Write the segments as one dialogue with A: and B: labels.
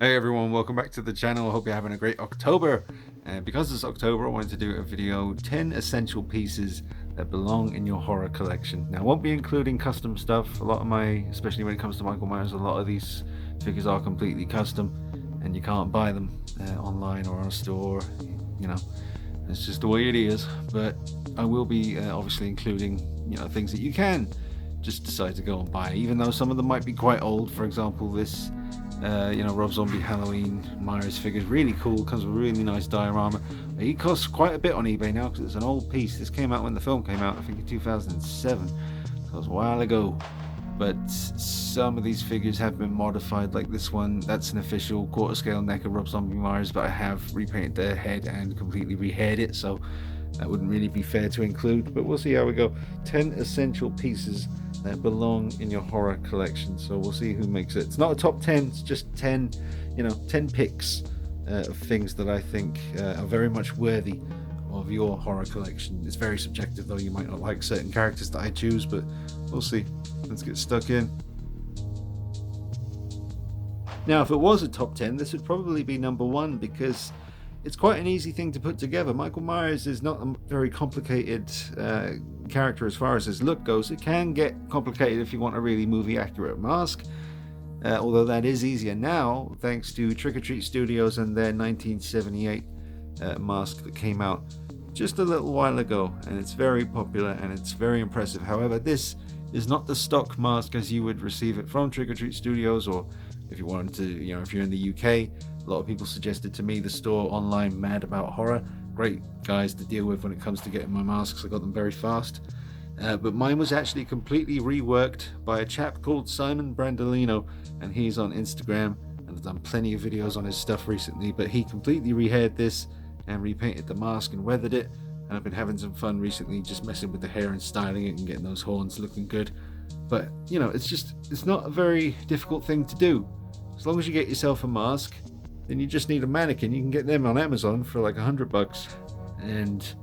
A: Hey everyone, welcome back to the channel. I hope you're having a great October. Because it's October, I wanted to do a video 10 essential pieces that belong in your horror collection. Now I won't be including custom stuff. A lot of my, especially when it comes to Michael Myers, a lot of these figures are completely custom and you can't buy them online or on a store. You know, it's just the way it is. But I will be obviously including, things that you can just decide to go and buy, even though some of them might be quite old. For example, this Rob Zombie Halloween Myers figure is really cool, comes with a really nice diorama. He costs quite a bit on eBay now because it's an old piece. This came out when the film came out, I think in 2007, so it was a while ago. But some of these figures have been modified, like this one. That's an official quarter scale neck of Rob Zombie Myers, but I have repainted the head and completely rehaired it, so that wouldn't really be fair to include, but we'll see how we go. 10 essential pieces that belong in your horror collection, so we'll see who makes it. It's not a top 10, it's just 10 picks of things that I think are very much worthy of your horror collection. It's very subjective though. You might not like certain characters that I choose, but we'll see. Let's get stuck in. Now if it was a top 10, this would probably be number 1 because it's quite an easy thing to put together. Michael Myers is not a very complicated character as far as his look goes. It can get complicated if you want a really movie accurate mask, although that is easier now thanks to Trick or Treat Studios and their 1978 mask that came out just a little while ago, and it's very popular and it's very impressive. However, this is not the stock mask as you would receive it from Trick or Treat Studios, or if you wanted to, if you're in the UK. A lot of people suggested to me the store online Mad About Horror. Great guys to deal with when it comes to getting my masks. I got them very fast. But mine was actually completely reworked by a chap called Simon Brandolino, and he's on Instagram, and I've done plenty of videos on his stuff recently. But he completely rehaired this and repainted the mask and weathered it, and I've been having some fun recently just messing with the hair and styling it and getting those horns looking good. But it's not a very difficult thing to do. As long as you get yourself a mask, then you just need a mannequin. You can get them on Amazon for like $100, and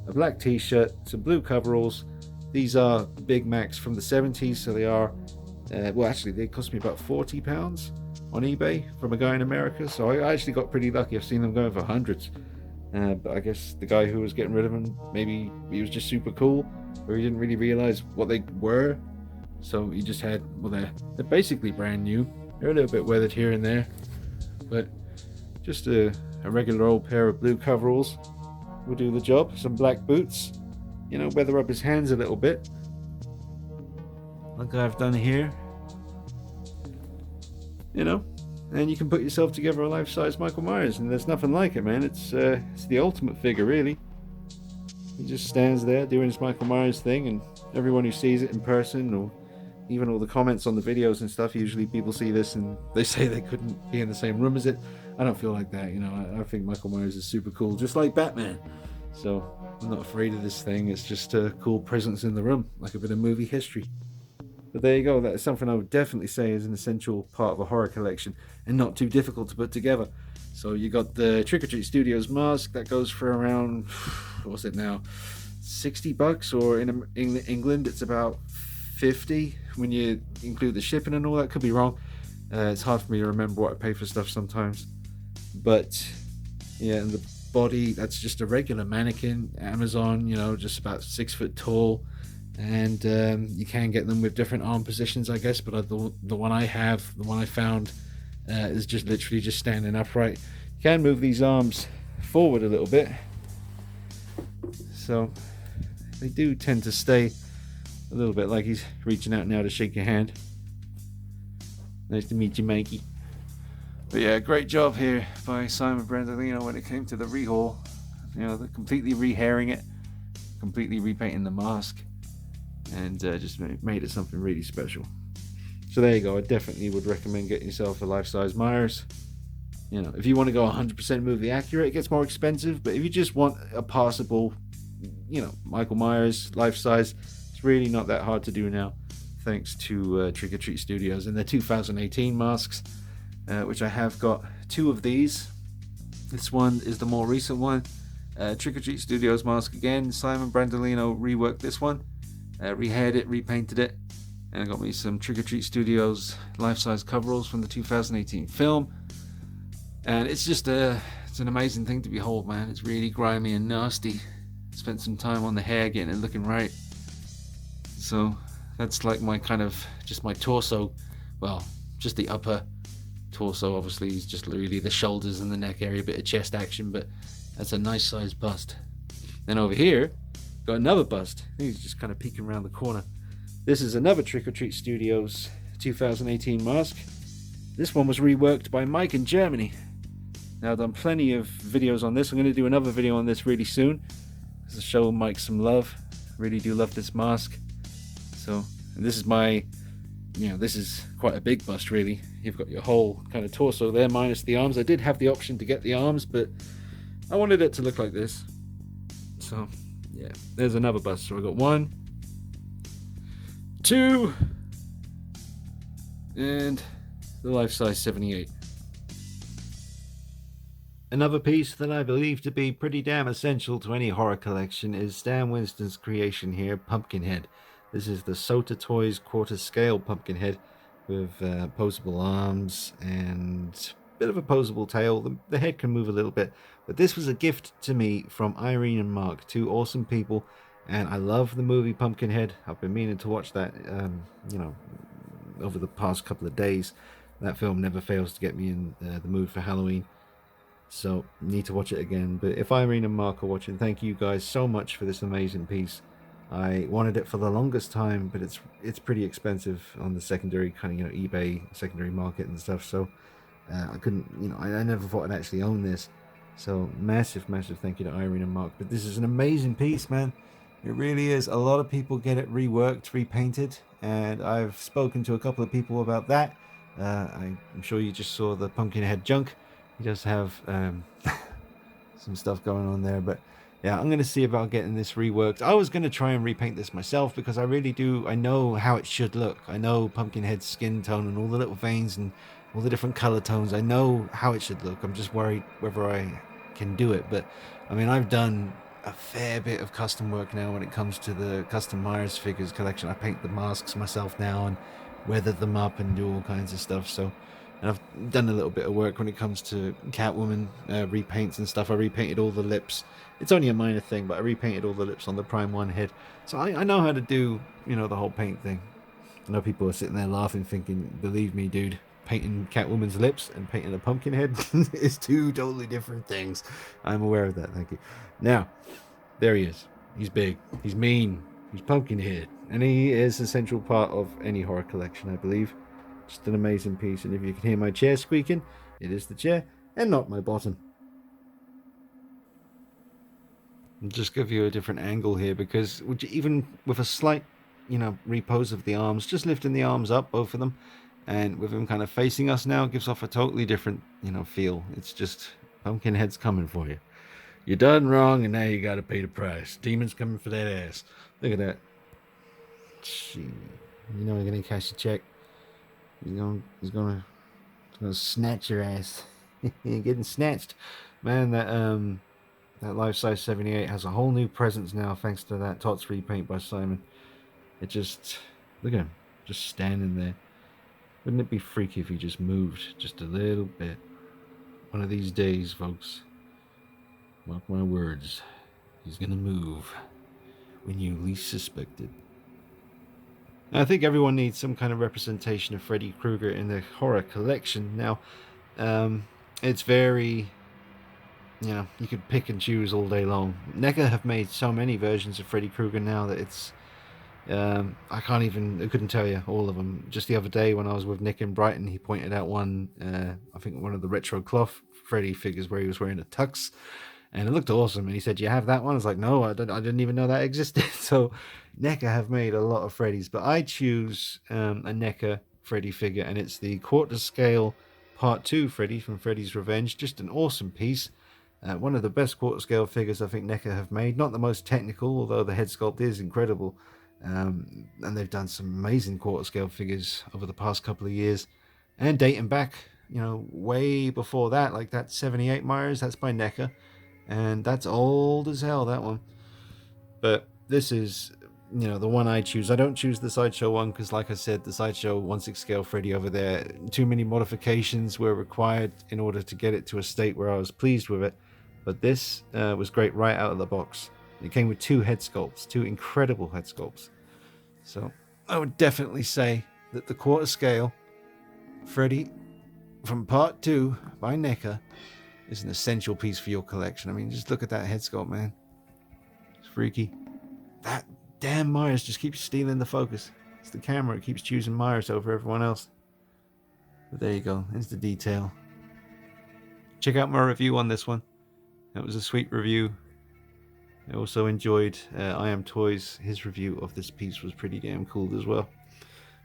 A: a black t-shirt, some blue coveralls. These are Big Macs from the 70s, so they are actually they cost me about £40 on eBay from a guy in America, so I actually got pretty lucky. I've seen them going for hundreds, but I guess the guy who was getting rid of them, maybe he was just super cool, or he didn't really realize what they were, so he just had, well, they're basically brand new. They're a little bit weathered here and there, but just a regular old pair of blue coveralls will do the job. Some black boots, weather up his hands a little bit, like I've done here, and you can put yourself together a life-size Michael Myers, and there's nothing like it, man. It's the ultimate figure, really. He just stands there doing his Michael Myers thing, and everyone who sees it in person, or even all the comments on the videos and stuff, usually people see this and they say they couldn't be in the same room as it. I don't feel like that, I think Michael Myers is super cool, just like Batman. So I'm not afraid of this thing. It's just a cool presence in the room, like a bit of movie history. But there you go. That's something I would definitely say is an essential part of a horror collection and not too difficult to put together. So you got the Trick or Treat Studios mask that goes for around, what's it now, $60, or in England it's about 50 when you include the shipping and all that. Could be wrong. It's hard for me to remember what I pay for stuff sometimes. But yeah, and the body, that's just a regular mannequin, Amazon, just about 6 foot tall, and you can get them with different arm positions, I guess, but the one I found is just literally just standing upright. You can move these arms forward a little bit, so they do tend to stay a little bit like he's reaching out now to shake your hand. Nice to meet you, Mikey. But yeah, great job here by Simon Brandolino when it came to the rehaul. They're completely rehairing it, completely repainting the mask, and just made it something really special. So there you go. I definitely would recommend getting yourself a life-size Myers. If you want to go 100% movie accurate, it gets more expensive, but if you just want a passable, Michael Myers life-size, it's really not that hard to do now, thanks to Trick or Treat Studios and their 2018 masks, which I have got 2 of these. This one is the more recent one. Trick or Treat Studios mask again. Simon Brandolino reworked this one, rehaired it, repainted it, and got me some Trick or Treat Studios life-size coveralls from the 2018 film. And it's just it's an amazing thing to behold, man. It's really grimy and nasty. Spent some time on the hair getting it looking right. So that's like my kind of, just my torso. Well, just the upper torso, obviously, is just really the shoulders and the neck area, a bit of chest action, but that's a nice sized bust. Then over here, got another bust. He's just kind of peeking around the corner. This is another Trick or Treat Studios 2018 mask. This one was reworked by Mike in Germany. Now, I've done plenty of videos on this. I'm going to do another video on this really soon to show Mike some love. Really do love this mask. So, and this is my, this is quite a big bust, really. You've got your whole kind of torso there, minus the arms. I did have the option to get the arms, but I wanted it to look like this. So, yeah, there's another bust. So I got 1, 2, and the life-size 78. Another piece that I believe to be pretty damn essential to any horror collection is Stan Winston's creation here, Pumpkinhead. This is the Sota Toys quarter scale Pumpkinhead with posable arms and a bit of a posable tail. The head can move a little bit, but this was a gift to me from Irene and Mark, two awesome people, and I love the movie Pumpkinhead. I've been meaning to watch that, over the past couple of days. That film never fails to get me in the mood for Halloween. So, need to watch it again. But if Irene and Mark are watching, thank you guys so much for this amazing piece. I wanted it for the longest time, but it's pretty expensive on the secondary kind of, eBay secondary market and stuff. So, I couldn't, I never thought I'd actually own this. So, massive thank you to Irene and Mark. But this is an amazing piece, man. It really is. A lot of people get it reworked, repainted, and I've spoken to a couple of people about that. I'm sure you just saw the Pumpkinhead junk. He does have some stuff going on there, but yeah, I'm going to see about getting this reworked. I was going to try and repaint this myself because I really do. I know how it should look. I know Pumpkinhead's skin tone and all the little veins and all the different color tones. I know how it should look. I'm just worried whether I can do it. But I mean, I've done a fair bit of custom work now when it comes to the custom Myers figures collection. I paint the masks myself now and weather them up and do all kinds of stuff. So. And I've done a little bit of work when it comes to Catwoman repaints and stuff. I repainted all the lips. It's only a minor thing, but I repainted all the lips on the Prime 1 head. So I know how to do, the whole paint thing. I know people are sitting there laughing, thinking, believe me, dude, painting Catwoman's lips and painting a pumpkin head is two totally different things. I'm aware of that, thank you. Now, there he is. He's big. He's mean. He's Pumpkinhead. And he is a central part of any horror collection, I believe. Just an amazing piece, and if you can hear my chair squeaking, it is the chair and not my bottom. I'll just give you a different angle here because even with a slight, repose of the arms, just lifting the arms up, both of them, and with him kind of facing us now, gives off a totally different, feel. It's just Pumpkinhead's coming for you. You done wrong, and now you got to pay the price. Demon's coming for that ass. Look at that. Gee, you're gonna cash a check. He's gonna snatch your ass. You're getting snatched, man. That life-size 78 has a whole new presence now, thanks to that Tots repaint by Simon. It just look at him, just standing there. Wouldn't it be freaky if he just moved just a little bit? One of these days, folks. Mark my words. He's gonna move when you least suspect it. I think everyone needs some kind of representation of Freddy Krueger in the horror collection. Now, it's very, you could pick and choose all day long. NECA have made so many versions of Freddy Krueger now that it's, I couldn't tell you all of them. Just the other day when I was with Nick in Brighton, he pointed out one, I think one of the retro cloth Freddy figures where he was wearing a tux. And it looked awesome. And he said, "You have that one?" I was like, "No, I didn't even know that existed." So NECA have made a lot of Freddys. But I choose a NECA Freddy figure. And it's the quarter scale Part 2 Freddy from Freddy's Revenge. Just an awesome piece. One of the best quarter scale figures I think NECA have made. Not the most technical, although the head sculpt is incredible. And they've done some amazing quarter scale figures over the past couple of years. And dating back, way before that. Like that 78 Myers, that's by NECA. And that's old as hell, that one. But this is the one I choose. I don't choose the Sideshow one because, like I said, the Sideshow 1/6 scale Freddy over there, too many modifications were required in order to get it to a state where I was pleased with it. But this was great right out of the box. It came with 2 head sculpts, 2 incredible head sculpts. So I would definitely say that the quarter scale Freddy from Part 2 by NECA is an essential piece for your collection. I mean, just look at that head sculpt, man. It's freaky. That damn Myers just keeps stealing the focus. It's the camera. It keeps choosing Myers over everyone else. But there you go. There's the detail. Check out my review on this one. That was a sweet review. I also enjoyed I Am Toys. His review of this piece was pretty damn cool as well.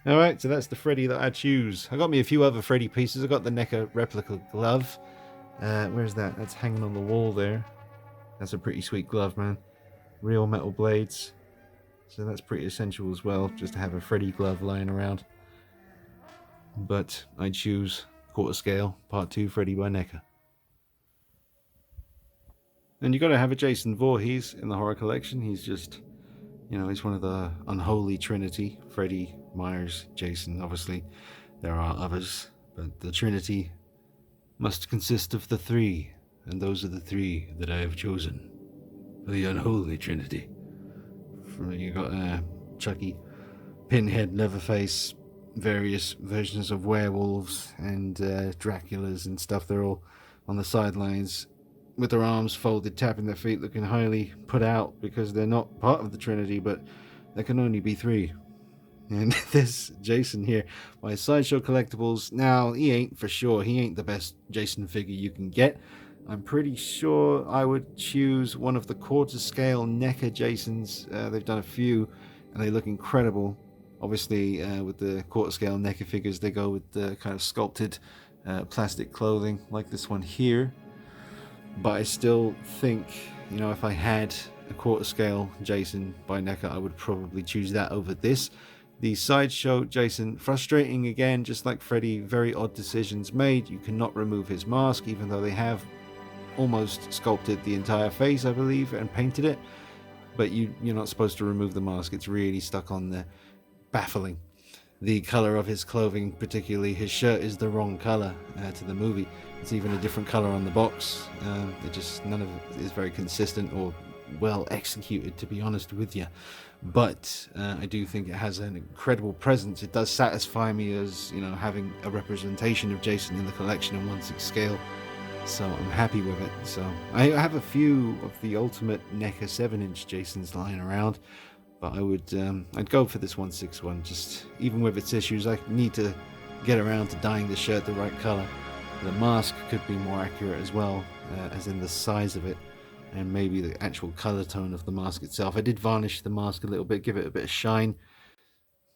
A: Alright, so that's the Freddy that I choose. I got me a few other Freddy pieces. I got the NECA replica glove. Where's that? That's hanging on the wall there. That's a pretty sweet glove, man. Real metal blades. So that's pretty essential as well, just to have a Freddy glove lying around. But I choose quarter scale, Part 2 Freddy by NECA. And you got to have a Jason Voorhees in the horror collection. He's just, he's one of the unholy trinity. Freddy, Myers, Jason. Obviously, there are others, but the trinity must consist of the 3, and those are the 3 that I have chosen. The unholy trinity. You got Chucky, Pinhead, Leatherface, various versions of werewolves and Draculas and stuff. They're all on the sidelines with their arms folded, tapping their feet, looking highly put out because they're not part of the Trinity, but there can only be 3. And this Jason here by Sideshow Collectibles. Now, he ain't for sure. He ain't the best Jason figure you can get. I'm pretty sure I would choose one of the quarter scale NECA Jasons. They've done a few and they look incredible. Obviously, with the quarter scale NECA figures, they go with the kind of sculpted plastic clothing like this one here. But I still think, if I had a quarter scale Jason by NECA, I would probably choose that over this. The Sideshow Jason, frustrating again, just like Freddy, very odd decisions made. You cannot remove his mask, even though they have almost sculpted the entire face, I believe, and painted it. But you're not supposed to remove the mask. It's really stuck on there. Baffling. The color of his clothing, particularly his shirt, is the wrong color to the movie. It's even a different color on the box. None of it is very consistent or well executed, to be honest with you. But I do think it has an incredible presence. It does satisfy me as having a representation of Jason in the collection in 1/6 scale. So I'm happy with it. So I have a few of the ultimate NECA 7-inch Jasons lying around, but I'd go for this 1/6 one. Just even with its issues, I need to get around to dyeing the shirt the right color. The mask could be more accurate as well, as in the size of it, and maybe the actual color tone of the mask itself. I did varnish the mask a little bit, give it a bit of shine,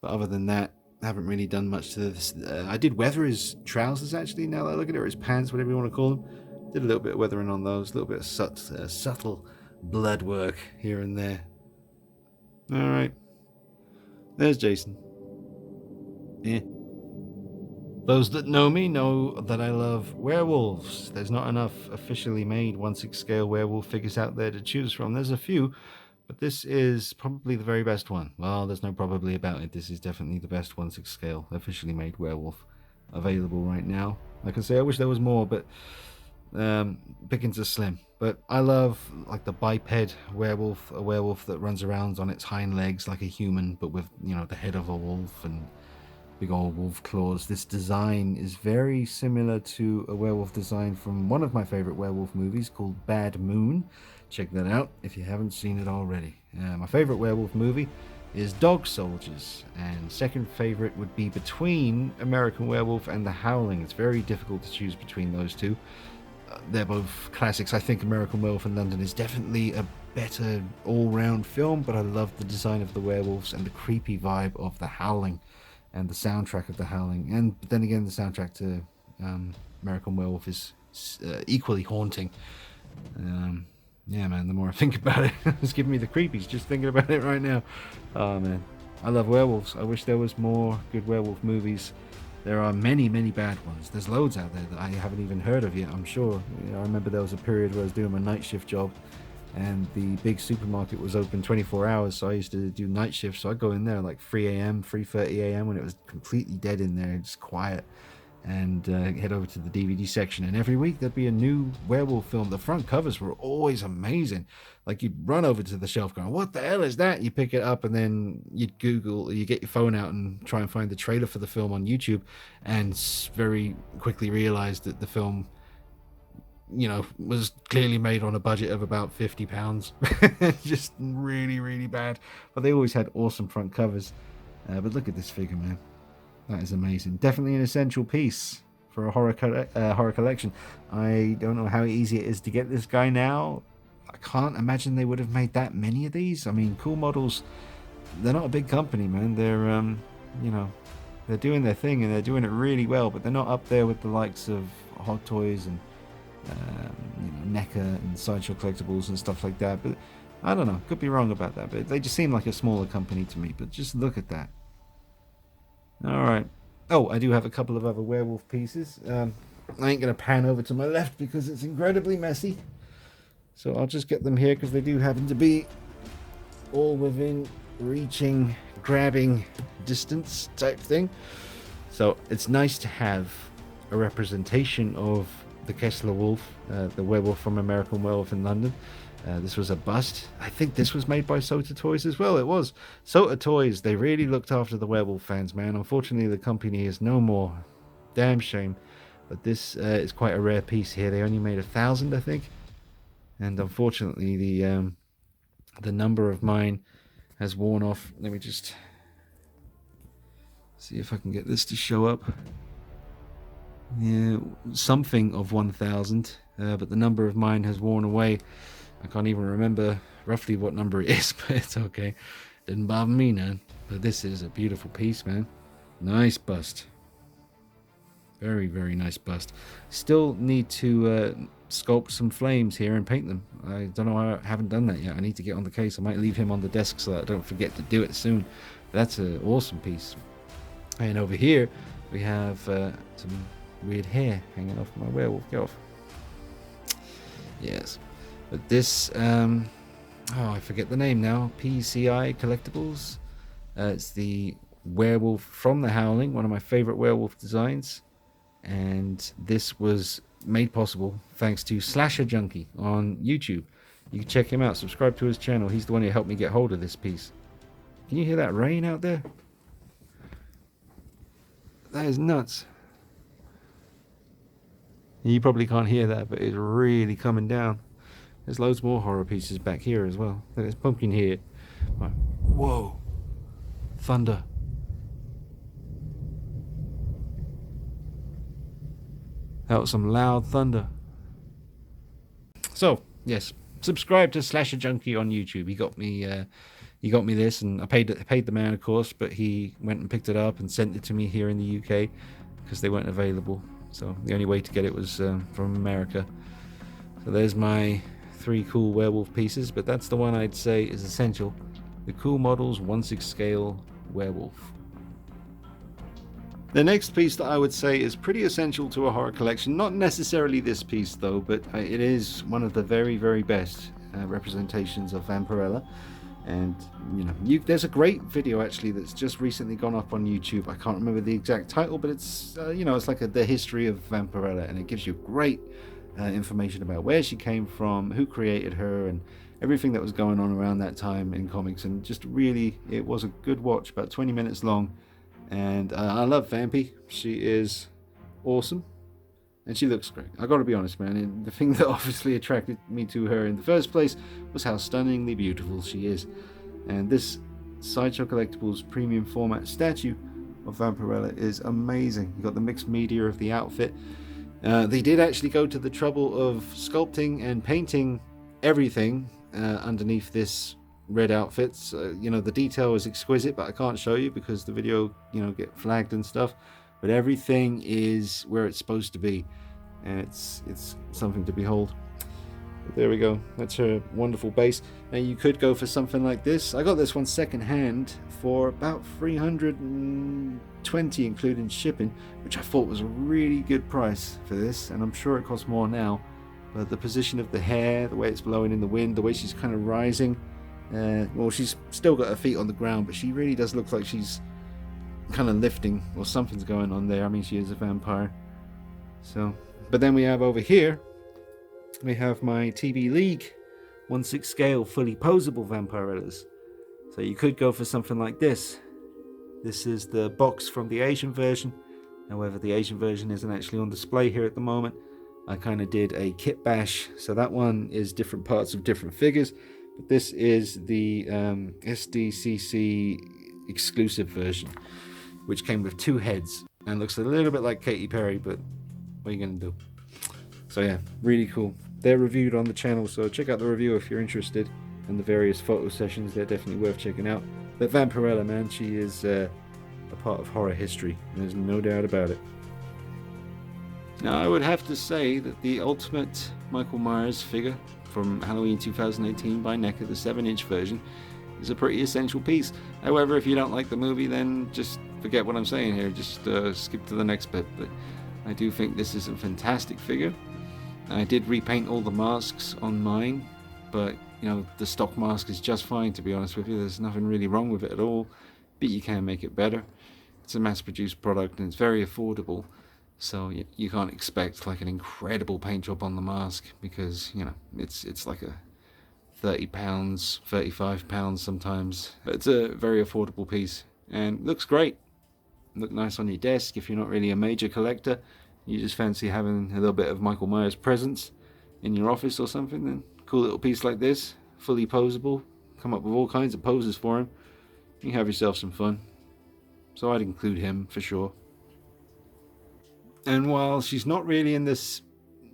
A: but other than that, I haven't really done much to this. I did weather his trousers, actually, now that I look at it, or his pants, whatever you want to call them. Did a little bit of weathering on those, a little bit of subtle blood work here and there. Alright, there's Jason. Yeah. Those that know me know that I love werewolves. There's not enough officially made 1/6 scale werewolf figures out there to choose from. There's a few, but this is probably the very best one. Well, there's no probably about it. This is definitely the best 1/6 scale officially made werewolf available right now. Like I say, I wish there was more, but pickings are slim. But I love like the biped werewolf, a werewolf that runs around on its hind legs like a human, but with the head of a wolf and big old wolf claws. This design is very similar to a werewolf design from one of my favorite werewolf movies called Bad Moon. Check that out if you haven't seen it already. My favorite werewolf movie is Dog Soldiers, and second favorite would be between American Werewolf and The Howling. It's very difficult to choose between those two. They're both classics. I think American Werewolf in London is definitely a better all-round film, but I love the design of the werewolves and the creepy vibe of The Howling and the soundtrack of The Howling. And then again, the soundtrack to American Werewolf is equally haunting. Yeah, man, the more I think about it, it's giving me the creepies just thinking about it right now. Oh, man. I love werewolves. I wish there was more good werewolf movies. There are many, many bad ones. There's loads out there that I haven't even heard of yet, I'm sure. I remember there was a period where I was doing my night shift job, and the big supermarket was open 24 hours, so I used to do night shifts. So I'd go in there like 3 a.m., 3:30 a.m. when it was completely dead in there, just quiet, and head over to the DVD section. And every week there'd be a new werewolf film. The front covers were always amazing. Like, you'd run over to the shelf going, what the hell is that? You pick it up, and then you'd Google, you get your phone out and try and find the trailer for the film on YouTube, and very quickly realize that the film, you know, was clearly made on a budget of about £50. Just really, really bad. But they always had awesome front covers. But look at this figure, man. That is amazing. Definitely an essential piece for a horror collection. I don't know how easy it is to get this guy now. I can't imagine they would have made that many of these. I mean, Cool Models, they're not a big company, man. They're, you know, they're doing their thing, and they're doing it really well, but they're not up there with the likes of Hot Toys and you know, NECA and Sideshow Collectibles and stuff like that. But I don't know, could be wrong about that, but they just seem like a smaller company to me. But just look at that. Alright. Oh, I do have a couple of other werewolf pieces. I ain't going to pan over to my left because it's incredibly messy. So I'll just get them here because they do happen to be all within reaching, grabbing distance type thing. So it's nice to have a representation of the Kessler Wolf, the werewolf from American Werewolf in London. This was a bust. I think this was made by Sota Toys as well. It was. Sota Toys, they really looked after the werewolf fans, man. Unfortunately, the company is no more. Damn shame. But this is quite a rare piece here. They only made 1,000, I think. And unfortunately, the number of mine has worn off. Let me just see if I can get this to show up. Yeah, something of 1,000, but the number of mine has worn away. I can't even remember roughly what number it is, but it's okay. Didn't bother me none. But this is a beautiful piece, man. Nice bust. Very, very nice bust. Still need to sculpt some flames here and paint them. I don't know why I haven't done that yet. I need to get on the case. I might leave him on the desk so that I don't forget to do it soon. That's an awesome piece. And over here we have some weird hair hanging off my werewolf. Get off. Yes. But this, oh, I forget the name now. PCI Collectibles. It's the werewolf from The Howling, one of my favorite werewolf designs. And this was made possible thanks to Slasher Junkie on YouTube. You can check him out. Subscribe to his channel. He's the one who helped me get hold of this piece. Can you hear that rain out there? That is nuts. You probably can't hear that, but it's really coming down. There's loads more horror pieces back here as well. There's Pumpkinhead. Whoa. Thunder. That was some loud thunder. So, yes. Subscribe to Slasher Junkie on YouTube. He got me this, and I paid the man, of course, but he went and picked it up and sent it to me here in the UK because they weren't available. So the only way to get it was from America. So there's my 3 cool werewolf pieces, but that's the one I'd say is essential. The Cool Models 1/6 scale werewolf. The next piece that I would say is pretty essential to a horror collection, not necessarily this piece though, but it is one of the very, very best representations of Vampirella. And you know, there's a great video actually that's just recently gone up on YouTube. I can't remember the exact title, but it's you know, it's like the history of Vampirella, and it gives you great information about where she came from, who created her, and everything that was going on around that time in comics. And just really, it was a good watch, about 20 minutes long. And I love Vampy. She is awesome, and she looks great. I gotta be honest, man. And the thing that obviously attracted me to her in the first place was how stunningly beautiful she is. And this Sideshow Collectibles premium format statue of Vampirella is amazing. You got the mixed media of the outfit. They did actually go to the trouble of sculpting and painting everything underneath this red outfits. You know, the detail is exquisite, but I can't show you because the video, you know, get flagged and stuff. But everything is where it's supposed to be, and it's something to behold. But there we go. That's her wonderful base. Now you could go for something like this. I got this one second hand for about 320, including shipping, which I thought was a really good price for this, and I'm sure it costs more now. but the position of the hair, the way it's blowing in the wind, the way she's kind of rising, well, she's still got her feet on the ground, but she really does look like she's kind of lifting, or something's going on there. I mean, she is a vampire. So, but then we have over here, we have my TB League 1/6 scale fully posable Vampirellas. So you could go for something like this. This is the box from the Asian version. However, the Asian version isn't actually on display here at the moment. I kind of did a kit bash, so that one is different parts of different figures. But this is the SDCC exclusive version, which came with 2 heads and looks a little bit like Katy Perry, but what are you going to do? So yeah, really cool. They're reviewed on the channel, so check out the review if you're interested, and the various photo sessions. They're definitely worth checking out. But Vampirella, man, she is a part of horror history, and there's no doubt about it. Now, I would have to say that the ultimate Michael Myers figure from Halloween 2018 by NECA, the 7-inch version, is a pretty essential piece. However, if you don't like the movie, then just forget what I'm saying here. Just skip to the next bit. But I do think this is a fantastic figure. I did repaint all the masks on mine, but you know, the stock mask is just fine, to be honest with you. There's nothing really wrong with it at all, but you can make it better. It's a mass-produced product and it's very affordable, so you can't expect like an incredible paint job on the mask, because you know it's like a £30, £35 sometimes. But it's a very affordable piece and looks great. Look nice on your desk if you're not really a major collector. You just fancy having a little bit of Michael Myers presence in your office or something, then cool little piece like this, fully posable. Come up with all kinds of poses for him. You have yourself some fun. So I'd include him for sure. And while she's not really in this,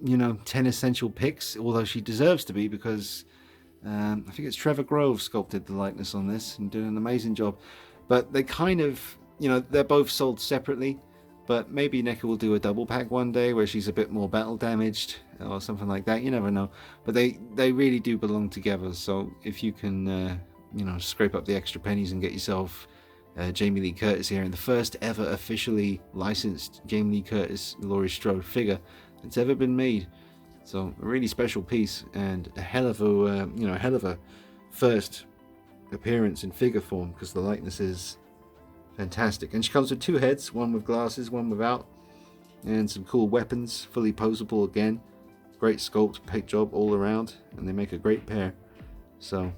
A: you know, 10 essential picks, although she deserves to be, because I think it's Trevor Grove sculpted the likeness on this and did an amazing job. But they kind of, you know, they're both sold separately. But maybe NECA will do a double pack one day where she's a bit more battle damaged or something like that. You never know. But they really do belong together. So if you can, you know, scrape up the extra pennies and get yourself Jamie Lee Curtis here, and the first ever officially licensed Jamie Lee Curtis Laurie Strode figure that's ever been made. So a really special piece and a hell of a, you know, a hell of a first appearance in figure form, because the likeness is fantastic. And she comes with 2 heads, one with glasses, one without, and some cool weapons, fully posable again. Great sculpt, paint job all around, and they make a great pair. So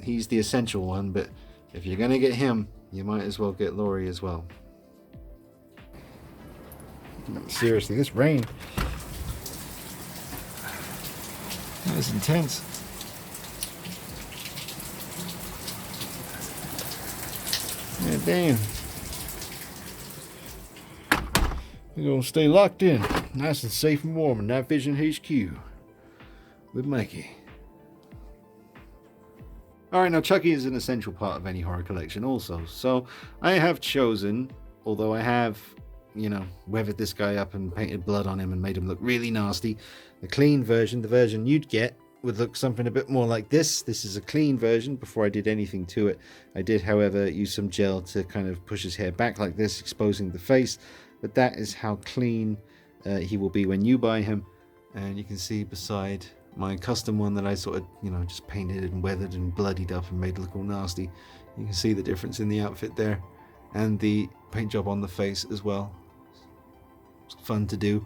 A: he's the essential one, but if you're gonna get him, you might as well get Laurie as well. Seriously, this rain, that is intense. Yeah, damn. We're gonna stay locked in, nice and safe and warm in Night Vision HQ with Mikey. Alright, now Chucky is an essential part of any horror collection also, so I have chosen, although I have, you know, weathered this guy up and painted blood on him and made him look really nasty, the clean version, the version you'd get, would look something a bit more like this. This is a clean version before I did anything to it. I did, however, use some gel to kind of push his hair back like this, exposing the face, but that is how clean he will be when you buy him. And you can see beside my custom one that I sort of, you know, just painted and weathered and bloodied up and made look all nasty. You can see the difference in the outfit there, and the paint job on the face as well. It's fun to do.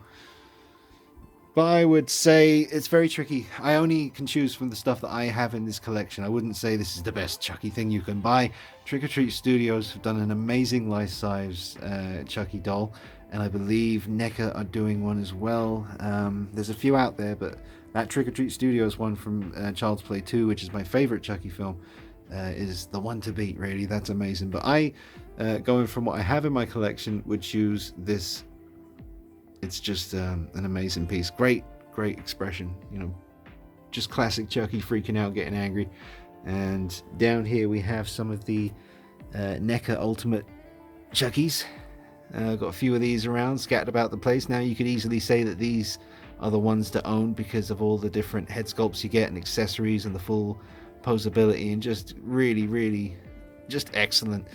A: But I would say it's very tricky. I only can choose from the stuff that I have in this collection. I wouldn't say this is the best Chucky thing you can buy. Trick or Treat Studios have done an amazing life-size Chucky doll, and I believe NECA are doing one as well. There's a few out there, but that Trick or Treat Studios one from Child's Play 2, which is my favorite Chucky film, is the one to beat, really. That's amazing. But I, going from what I have in my collection, would choose this. It's just an amazing piece. Great expression, you know, just classic Chucky freaking out, getting angry. And down here we have some of the NECA Ultimate Chuckies. Got a few of these around, scattered about the place. Now you could easily say that these are the ones to own because of all the different head sculpts you get and accessories and the full posability, and just really just excellent.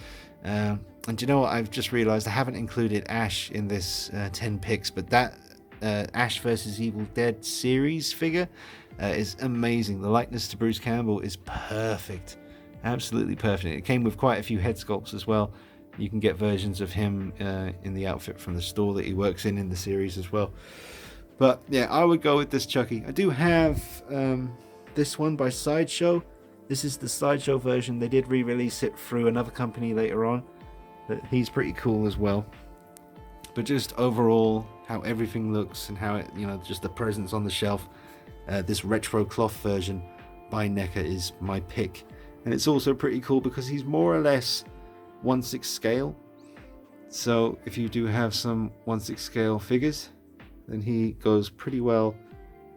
A: And you know what, I've just realized I haven't included Ash in this 10 picks, but that Ash vs. Evil Dead series figure is amazing. The likeness to Bruce Campbell is perfect. Absolutely perfect. It came with quite a few head sculpts as well. You can get versions of him in the outfit from the store that he works in the series as well. But yeah, I would go with this Chucky. I do have this one by Sideshow. This is the Sideshow version. They did re-release it through another company later on. But he's pretty cool as well. But just overall, how everything looks and how it, just the presence on the shelf. This retro cloth version by NECA is my pick. And it's also pretty cool because he's more or less 1/6 scale. So if you do have some 1/6 scale figures, then he goes pretty well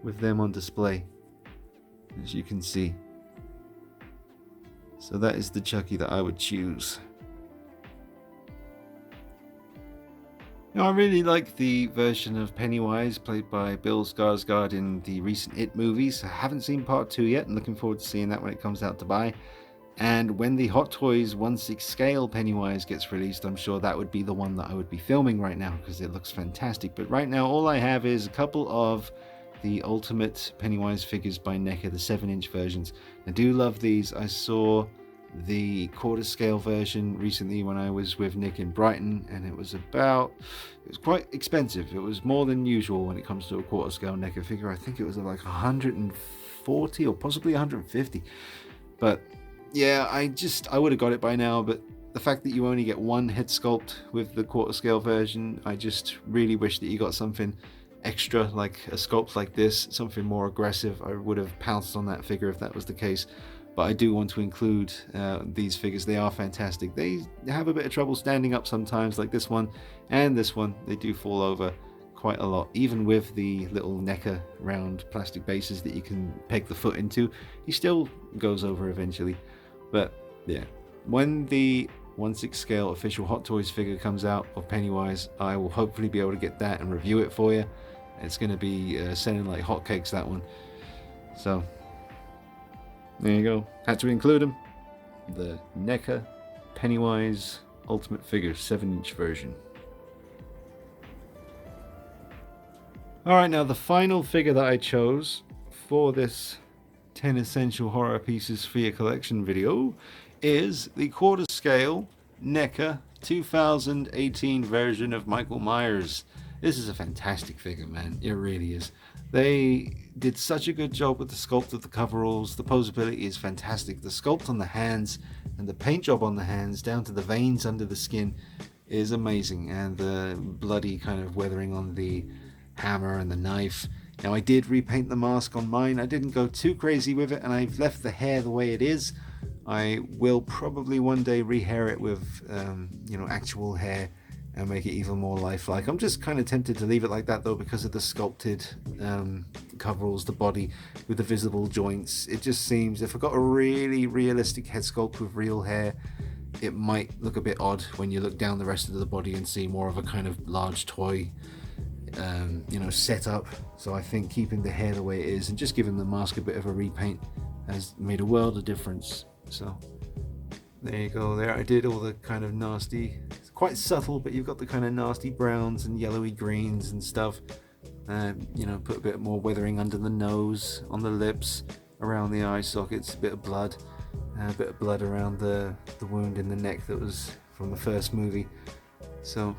A: with them on display, as you can see. So that is the Chucky that I would choose. Now, I really like the version of Pennywise played by Bill Skarsgård in the recent It movies. I haven't seen part 2 yet and looking forward to seeing that when it comes out to buy. And when the Hot Toys 1/6 scale Pennywise gets released, I'm sure that would be the one that I would be filming right now because it looks fantastic. But right now all I have is a couple of the Ultimate Pennywise figures by NECA, the 7-inch versions. I do love these. I saw the quarter scale version recently when I was with Nick in Brighton, and it was quite expensive. It was more than usual when it comes to a quarter scale NECA figure. I think it was like 140 or possibly 150. But yeah, I would have got it by now, but the fact that you only get one head sculpt with the quarter scale version, I just really wish that you got something extra, like a sculpt like this, something more aggressive. I would have pounced on that figure if that was the case. But I do want to include these figures. They are fantastic. They have a bit of trouble standing up sometimes, like this one and this one. They do fall over quite a lot, even with the little NECA round plastic bases that you can peg the foot into. He still goes over eventually. But yeah, when the 1/6 scale official Hot Toys figure comes out of Pennywise, I will hopefully be able to get that and review it for you. It's going to be selling like hotcakes, that one. So there you go. Had to include them. The NECA Pennywise Ultimate Figure 7-inch version. Alright, now the final figure that I chose for this 10 essential horror pieces for your collection video is the quarter scale NECA 2018 version of Michael Myers. This is a fantastic figure, man. It really is. They did such a good job with the sculpt of the coveralls. The posability is fantastic. The sculpt on the hands and the paint job on the hands down to the veins under the skin is amazing. And the bloody kind of weathering on the hammer and the knife. Now, I did repaint the mask on mine. I didn't go too crazy with it, and I've left the hair the way it is. I will probably one day rehair it with actual hair and make it even more lifelike. I'm just kind of tempted to leave it like that though, because of the sculpted coveralls, the body with the visible joints. It just seems, if I got a really realistic head sculpt with real hair, it might look a bit odd when you look down the rest of the body and see more of a kind of large toy setup. So I think keeping the hair the way it is and just giving the mask a bit of a repaint has made a world of difference. So there you go. There I did all the kind of nasty, it's quite subtle, but you've got the kind of nasty browns and yellowy greens and stuff. Put a bit more weathering under the nose, on the lips, around the eye sockets, a bit of blood around the wound in the neck that was from the first movie. So,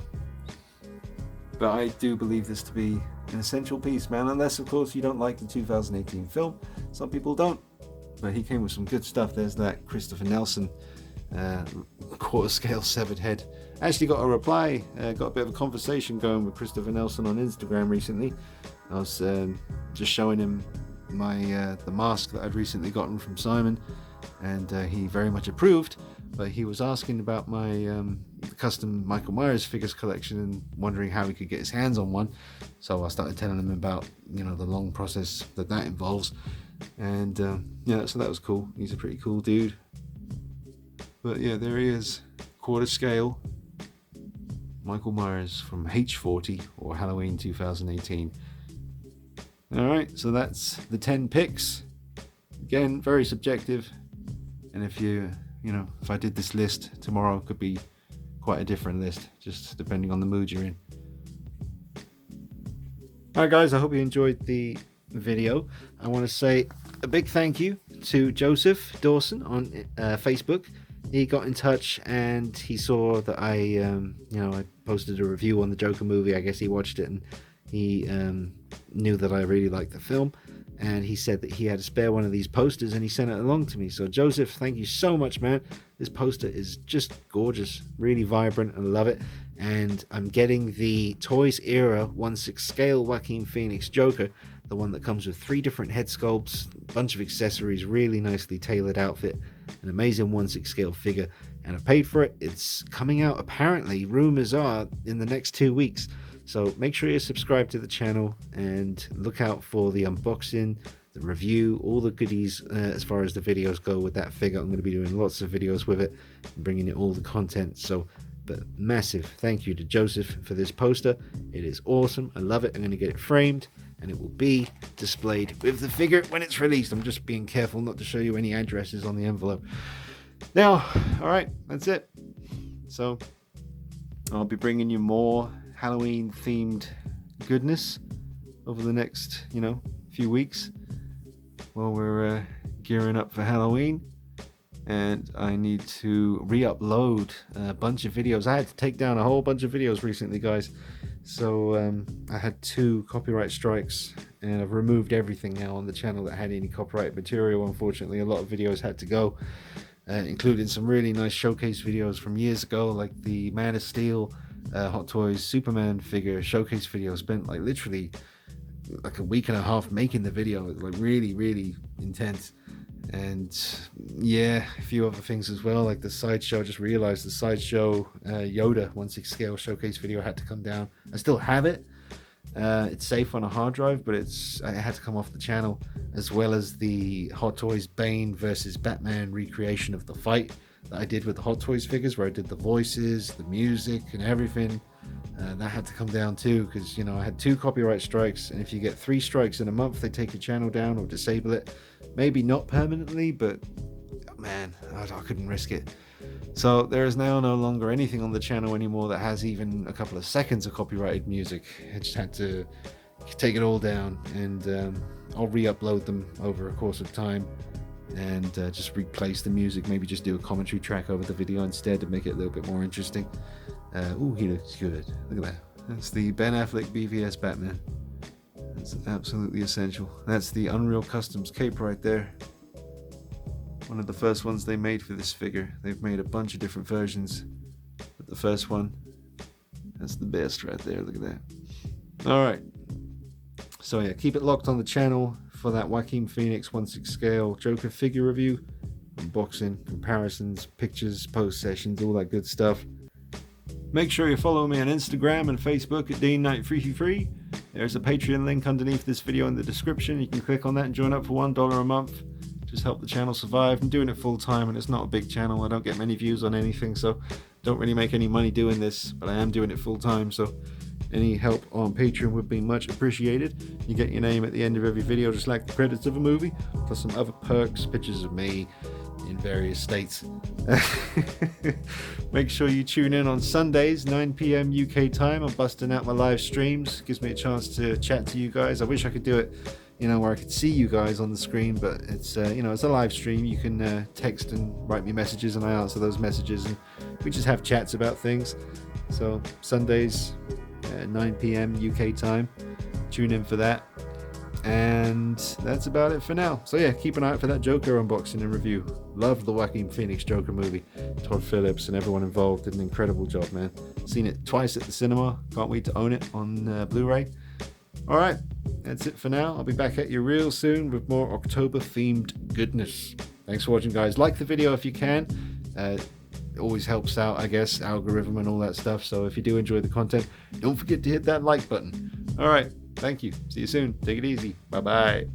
A: but I do believe this to be an essential piece, man, unless of course you don't like the 2018 film. Some people don't, but he came with some good stuff. There's that Christopher Nelson quarter scale severed head. Actually got a reply, got a bit of a conversation going with Christopher Nelson on Instagram recently. I was just showing him my the mask that I'd recently gotten from Simon, and he very much approved, but he was asking about my custom Michael Myers figures collection and wondering how he could get his hands on one. So I started telling him about the long process that involves, and so that was cool. He's a pretty cool dude. But yeah, there he is, quarter scale Michael Myers from H40 or Halloween 2018. Alright, so that's the 10 picks. Again, very subjective, and if if I did this list tomorrow, it could be quite a different list, just depending on the mood you're in. Alright guys, I hope you enjoyed the video. I want to say a big thank you to Joseph Dawson on Facebook. He got in touch and he saw that I posted a review on the Joker movie. I guess he watched it and he knew that I really liked the film. And he said that he had a spare one of these posters and he sent it along to me. So Joseph, thank you so much, man. This poster is just gorgeous, really vibrant, and I love it. And I'm getting the Toys Era 1/6 scale Joaquin Phoenix Joker, the one that comes with 3 different head sculpts, a bunch of accessories, really nicely tailored outfit, an amazing 1/6 scale figure, and I paid for it. It's coming out, apparently, rumors are, in the next 2 weeks. So make sure you subscribe to the channel and look out for the unboxing, the review, all the goodies as far as the videos go with that figure. I'm going to be doing lots of videos with it and bringing you all the content. So, but massive thank you to Joseph for this poster. It is awesome. I love it. I'm going to get it framed and it will be displayed with the figure when it's released. I'm just being careful not to show you any addresses on the envelope. Now, all right, that's it. So I'll be bringing you more Halloween themed goodness over the next few weeks while we're gearing up for Halloween. And I need to re-upload a bunch of videos. I had to take down a whole bunch of videos recently, guys. So I had 2 copyright strikes and I've removed everything now on the channel that had any copyright material. Unfortunately, a lot of videos had to go, including some really nice showcase videos from years ago, like the Man of Steel Hot Toys Superman figure showcase video. Spent literally a week and a half making the video. It was really intense. And yeah, a few other things as well, like the sideshow. Just realized the sideshow Yoda 1/6 scale showcase video had to come down. I still have it. It's safe on a hard drive, but it had to come off the channel, as well as the Hot Toys Bane versus Batman recreation of the fight that I did with the Hot Toys figures, where I did the voices, the music, and everything. That had to come down too, because I had 2 copyright strikes, and if you get 3 strikes in a month, they take your channel down or disable it. Maybe not permanently, but man, I couldn't risk it. So there is now no longer anything on the channel anymore that has even a couple of seconds of copyrighted music. I just had to take it all down, and I'll re-upload them over a course of time and just replace the music. Maybe just do a commentary track over the video instead to make it a little bit more interesting. Ooh, he looks good. Look at that. That's the Ben Affleck BVS Batman. That's absolutely essential. That's the Unreal Customs cape right there. One of the first ones they made for this figure. They've made a bunch of different versions, but the first one, that's the best right there. Look at that. Alright. So yeah, keep it locked on the channel for that Joaquin Phoenix 1/6 scale Joker figure review, unboxing, comparisons, pictures, post sessions, all that good stuff. Make sure you follow me on Instagram and Facebook at DeanKnight333. There's a Patreon link underneath this video in the description. You can click on that and join up for $1 a month. Just help the channel survive. I'm doing it full time and it's not a big channel. I don't get many views on anything, so don't really make any money doing this, but I am doing it full time, so any help on Patreon would be much appreciated. You get your name at the end of every video, just like the credits of a movie, plus some other perks, pictures of me in various states. Make sure you tune in on Sundays, 9 p.m. UK time. I'm busting out my live streams. Gives me a chance to chat to you guys. I wish I could do it, where I could see you guys on the screen, but it's, it's a live stream. You can text and write me messages, and I answer those messages, and we just have chats about things. So Sundays, 9 p.m. UK time. Tune in for that. And that's about it for now. So yeah, keep an eye out for that Joker unboxing and review. Love the Joaquin Phoenix Joker movie. Todd Phillips and everyone involved did an incredible job, man. Seen it twice at the cinema. Can't wait to own it on Blu-ray. Alright, that's it for now. I'll be back at you real soon with more October themed goodness. Thanks for watching, guys. Like the video if you can. It always helps out, I guess, algorithm and all that stuff. So if you do enjoy the content, don't forget to hit that like button. Alright, thank you. See you soon. Take it easy. Bye-bye.